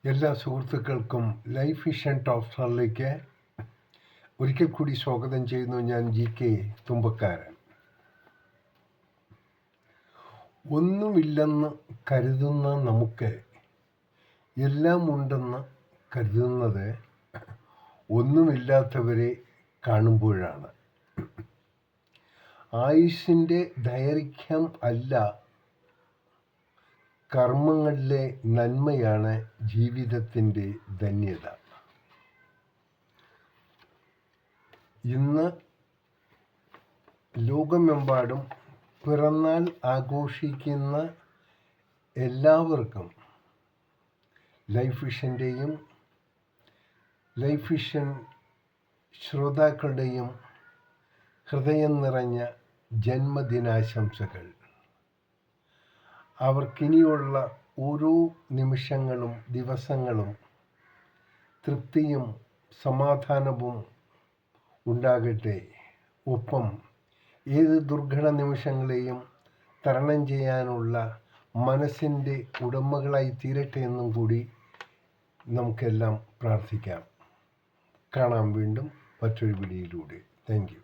എല്ലാ സുഹൃത്തുക്കൾക്കും life vision top സ്റ്റാറിലേക്ക് ഒരിക്കൽ കൂടി സ്വാഗതം ചെയ്യുന്നു. ഞാൻ GK തുമ്പക്കാരൻ. ഒന്നുമില്ലെന്ന് കരുതുന്ന നമുക്ക് എല്ലാം ഉണ്ടെന്ന് കരുതുന്നത് ഒന്നുമില്ലാത്തവരെ കാണുമ്പോഴാണ്. ആയുസ്സിൻ്റെ ദൈർഘ്യം അല്ല, കർമ്മങ്ങളിലെ നന്മയാണ് ജീവിതത്തിൻ്റെ ധന്യത. ഇന്ന് ലോകമെമ്പാടും പിറന്നാൾ ആഘോഷിക്കുന്ന എല്ലാവർക്കും ലൈഫ് വിഷൻ്റെയും ലൈഫ് വിഷൻ ശ്രോതാക്കളുടെയും ഹൃദയം നിറഞ്ഞ ജന്മദിനാശംസകൾ. അവർക്കിനിയുള്ള ഓരോ നിമിഷങ്ങളും ദിവസങ്ങളും തൃപ്തിയും സമാധാനവും ഉണ്ടാകട്ടെ. ഒപ്പം ഏത് ദുർഘട നിമിഷങ്ങളെയും തരണം ചെയ്യാനുള്ള മനസ്സിൻ്റെ ഉടമകളായി തീരട്ടെ എന്നും കൂടി നമുക്കെല്ലാം പ്രാർത്ഥിക്കാം. കാണാം വീണ്ടും മറ്റൊരു വീഡിയോയിലൂടെ. Thank you.